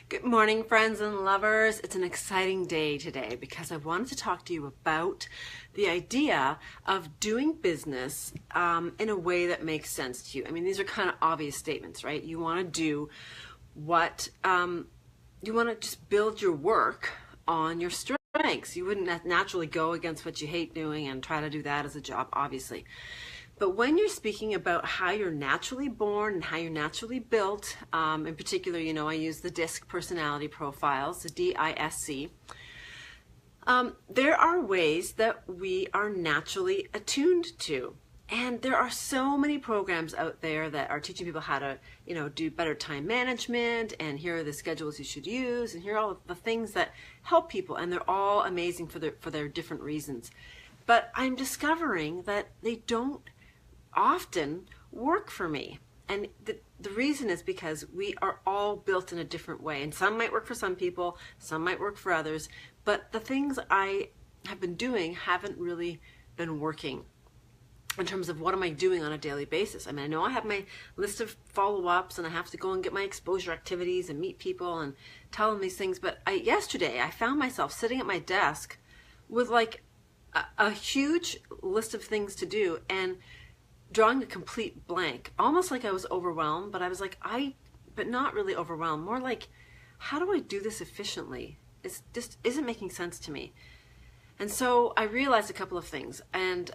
Good morning, friends and lovers. It's an exciting day today because I wanted to talk to you about the idea of doing business in a way that makes sense to you. I mean, these are kind of obvious statements, right? You want to do what you want to just build your work on your strengths. You wouldn't naturally go against what you hate doing and try to do that as a job, obviously. But when you're speaking about how you're naturally born and how you're naturally built, in particular, you know, I use the DISC personality profiles, the DISC. There are ways that we are naturally attuned to. And there are so many programs out there that are teaching people how to, you know, do better time management, and here are the schedules you should use, and here are all of the things that help people, and they're all amazing for their different reasons. But I'm discovering that they don't often work for me. And the reason is because we are all built in a different way. And some might work for some people, some might work for others. But the things I have been doing haven't really been working in terms of what am I doing on a daily basis. I mean, I know I have my list of follow-ups and I have to go and get my exposure activities and meet people and tell them these things. But yesterday I found myself sitting at my desk with like a huge list of things to do and drawing a complete blank, almost like I was overwhelmed, but I was like, but not really overwhelmed, more like, how do I do this efficiently? It just isn't making sense to me. And so I realized a couple of things. And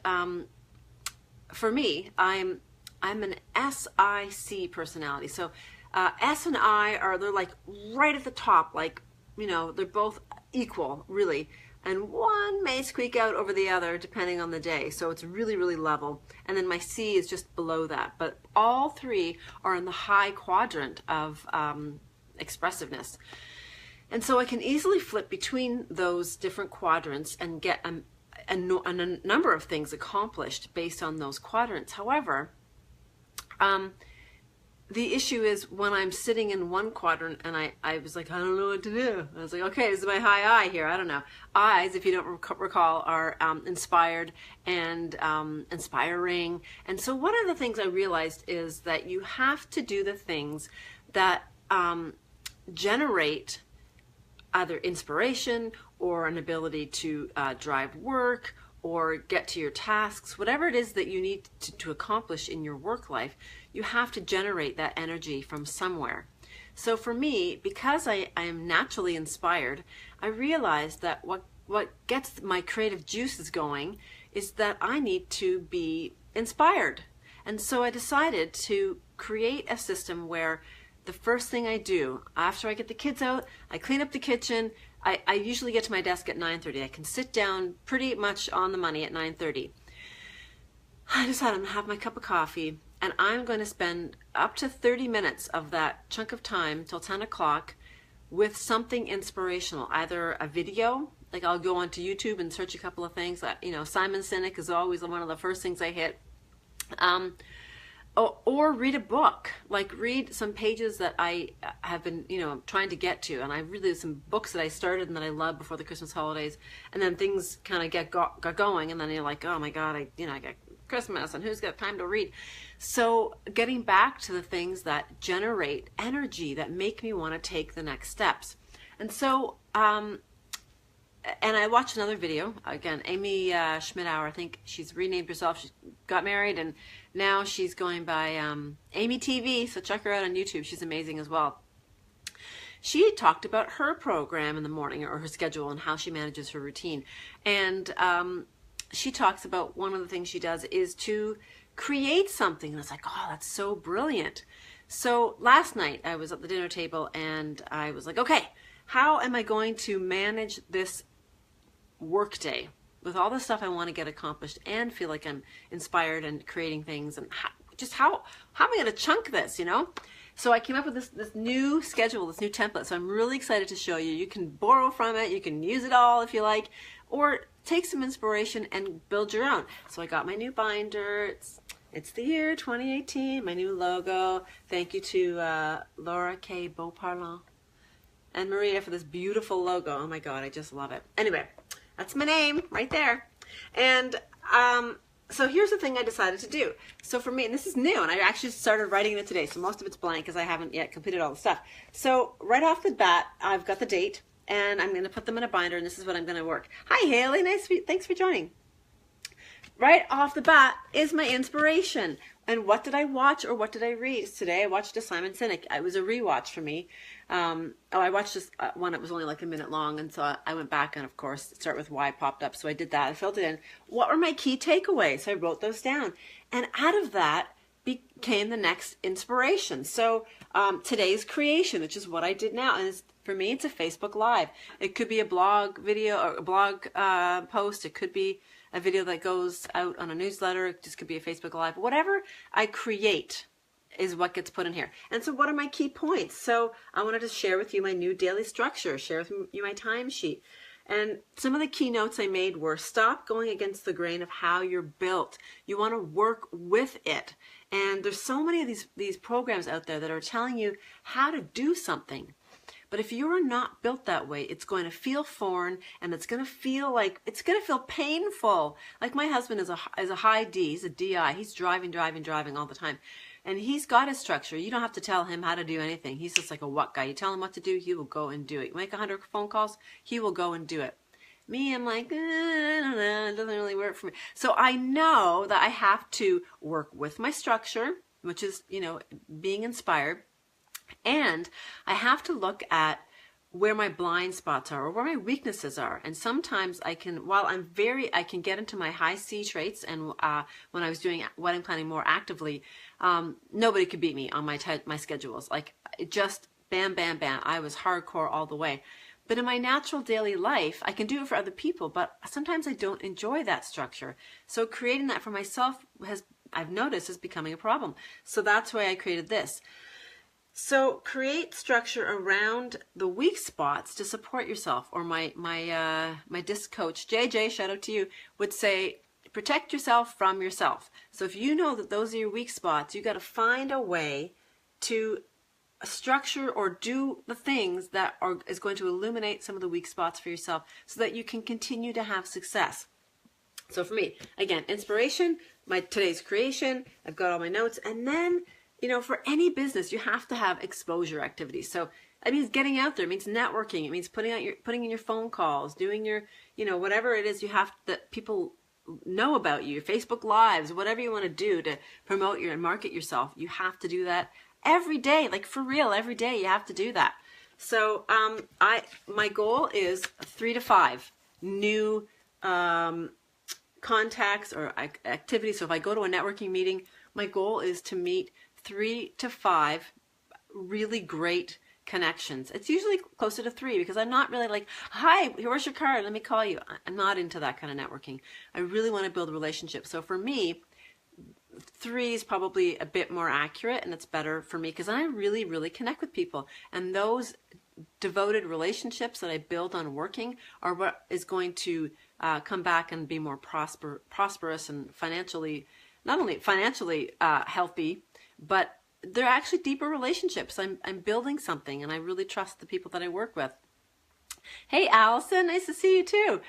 for me, I'm an SIC personality. So S and I they're like right at the top, like, you know, they're both equal, really. And one may squeak out over the other depending on the day. So it's really, really level. And then my C is just below that. But all three are in the high quadrant of expressiveness. And so I can easily flip between those different quadrants and get a number of things accomplished based on those quadrants. However, the issue is when I'm sitting in one quadrant and I was like, I don't know what to do. I was like, okay, this is my high I here. I don't know. I's, if you don't recall, are inspired and inspiring. And so one of the things I realized is that you have to do the things that generate either inspiration or an ability to drive work or get to your tasks, whatever it is that you need to accomplish in your work life, you have to generate that energy from somewhere. So for me, because I am naturally inspired, I realized that what gets my creative juices going is that I need to be inspired. And so I decided to create a system where the first thing I do after I get the kids out, I clean up the kitchen. I usually get to my desk at 9:30. I can sit down pretty much on the money at 9:30. I decide I'm going to have my cup of coffee, and I'm going to spend up to 30 minutes of that chunk of time till 10 o'clock with something inspirational, either a video, like I'll go onto YouTube and search a couple of things. You know, Simon Sinek is always one of the first things I hit. Or read a book, like read some pages that I have been, you know, trying to get to. And I really, some books that I started and that I loved before the Christmas holidays. And then things kind of got going. And then you're like, oh my God, I got Christmas and who's got time to read? So getting back to the things that generate energy, that make me want to take the next steps. And so, and I watched another video, again, Amy Schmidauer, I think she's renamed herself. She got married and now she's going by Amy TV, so check her out on YouTube. She's amazing as well. She talked about her program in the morning, or her schedule, and how she manages her routine. And she talks about one of the things she does is to create something. And I was like, oh, that's so brilliant. So last night I was at the dinner table and I was like, okay, how am I going to manage this workday with all the stuff I want to get accomplished and feel like I'm inspired and creating things, and how am I going to chunk this, you know? So I came up with this new schedule, this new template. So I'm really excited to show you. You can borrow from it, you can use it all if you like, or take some inspiration and build your own. So I got my new binder. It's the year 2018, my new logo. Thank you to Laura K. Beauparlant and Maria for this beautiful logo. Oh my God, I just love it. Anyway, that's my name right there. And So here's the thing I decided to do. So for me, and this is new, and I actually started writing it today, so most of it's blank because I haven't yet completed all the stuff. So right off the bat, I've got the date, and I'm going to put them in a binder, and this is what I'm going to work. Hi, Haley. Thanks for joining. Right off the bat is my inspiration. And what did I watch or what did I read? Today I watched a Simon Sinek. It was a rewatch for me. I watched this one. It was only like a minute long, and so I went back and, of course, start with why popped up. So I did that. I filled it in. What were my key takeaways? So I wrote those down. And out of that became the next inspiration. So today's creation, which is what I did now. And for me, it's a Facebook Live. It could be a blog video or a blog post. It could be a video that goes out on a newsletter. It just could be a Facebook Live. Whatever I create is what gets put in here. And so what are my key points? So I wanted to share with you my new daily structure, share with you my timesheet. And some of the key notes I made were stop going against the grain of how you're built. You want to work with it. And there's so many of these programs out there that are telling you how to do something. But if you're not built that way, it's going to feel foreign, and it's going to feel painful. Like my husband is a high D, he's a DI. He's driving all the time. And he's got his structure. You don't have to tell him how to do anything. He's just like a what guy. You tell him what to do, he will go and do it. You make 100 phone calls, he will go and do it. Me, I'm like, I don't know, it doesn't really work for me. So I know that I have to work with my structure, which is, being inspired. And I have to look at where my blind spots are or where my weaknesses are. And sometimes I can get into my high C traits. And when I was doing wedding planning more actively, nobody could beat me on my schedules. Like just bam, bam, bam. I was hardcore all the way. But in my natural daily life, I can do it for other people, but sometimes I don't enjoy that structure. So creating that for myself I've noticed is becoming a problem. So that's why I created this. So create structure around the weak spots to support yourself. Or my disc coach, JJ, shout out to you, would say, protect yourself from yourself. So if you know that those are your weak spots, you got to find a way to structure or do the things that is going to illuminate some of the weak spots for yourself so that you can continue to have success. So for me, again, inspiration, today's creation, I've got all my notes, and then for any business, you have to have exposure activities. So it means getting out there. It means networking. It means putting in your phone calls, doing your, whatever it is that people know about you, Facebook Lives, whatever you want to do to promote and market yourself. You have to do that every day, like for real, every day you have to do that. So my goal is 3 to 5 new contacts or activities. So if I go to a networking meeting, my goal is to meet 3 to 5 really great connections. It's usually closer to 3 because I'm not really like, hi, here's your card, let me call you. I'm not into that kind of networking. I really want to build a relationship. So for me, 3 is probably a bit more accurate, and it's better for me because I really, really connect with people. And those devoted relationships that I build on working are what is going to come back and be more prosperous and financially, not only financially healthy, but they're actually deeper relationships. I'm building something, and I really trust the people that I work with. Hey, Allison, nice to see you too.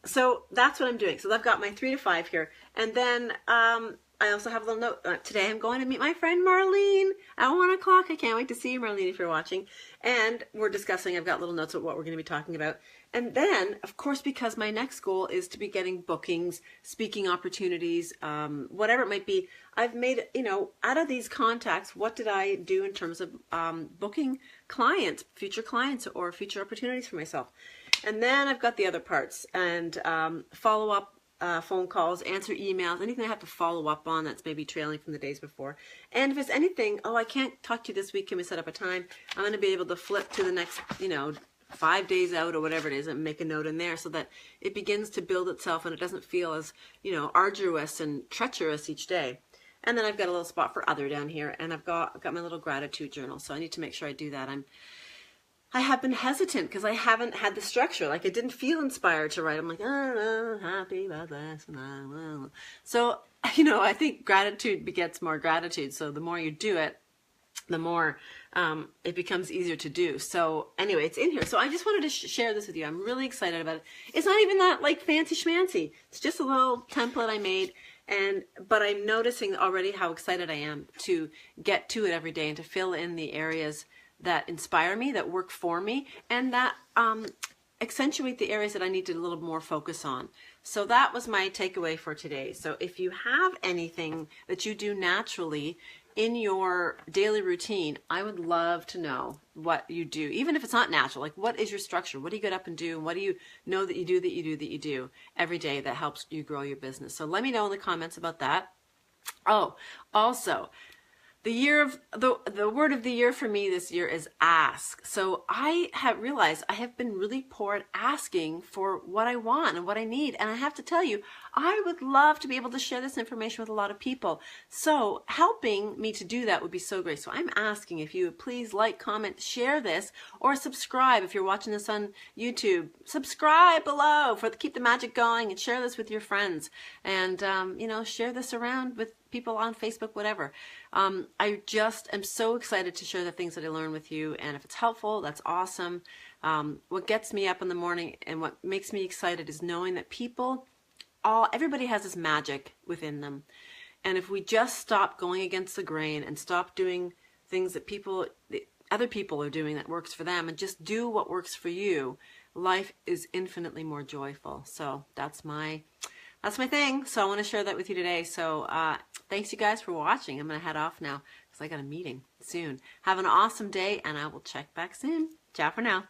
So that's what I'm doing. So I've got my 3 to 5 here. And then I also have a little note. Today I'm going to meet my friend Marlene at 1 o'clock. I can't wait to see you, Marlene, if you're watching. And we're discussing, I've got little notes of what we're going to be talking about. And then, of course, because my next goal is to be getting bookings, speaking opportunities, whatever it might be, I've made, out of these contacts, what did I do in terms of booking clients, future clients, or future opportunities for myself? And then I've got the other parts and follow-up phone calls, answer emails, anything I have to follow up on that's maybe trailing from the days before. And if it's anything, I can't talk to you this week, can we set up a time? I'm going to be able to flip to the next, 5 days out or whatever it is and make a note in there so that it begins to build itself and it doesn't feel as, arduous and treacherous each day. And then I've got a little spot for other down here, and I've got my little gratitude journal. So I need to make sure I do that. I have been hesitant because I haven't had the structure. Like I didn't feel inspired to write. I'm like, oh, I'm happy about this. So, I think gratitude begets more gratitude. So the more you do it, the more it becomes easier to do. So anyway, it's in here. So I just wanted to share this with you. I'm really excited about it. It's not even that like fancy schmancy. It's just a little template I made. But I'm noticing already how excited I am to get to it every day and to fill in the areas that inspire me, that work for me, and that accentuate the areas that I need to a little more focus on. So that was my takeaway for today. So if you have anything that you do naturally in your daily routine, I would love to know what you do, even if it's not natural. Like, what is your structure? What do you get up and do? And what do you know that you do every day that helps you grow your business? So let me know in the comments about that. Oh, also, the word of the year for me this year is ask. So I have realized I have been really poor at asking for what I want and what I need. And I have to tell you, I would love to be able to share this information with a lot of people. So helping me to do that would be so great. So I'm asking if you would please like, comment, share this, or subscribe. If you're watching this on YouTube, subscribe below keep the magic going, and share this with your friends. And, share this around with people on Facebook, whatever. I just am so excited to share the things that I learn with you, and if it's helpful, that's awesome. What gets me up in the morning and what makes me excited is knowing that everybody has this magic within them. And if we just stop going against the grain and stop doing things that other people are doing that works for them, and just do what works for you, life is infinitely more joyful. So that's my thing. So I want to share that with you today. So thanks you guys for watching. I'm going to head off now because I got a meeting soon. Have an awesome day, and I will check back soon. Ciao for now.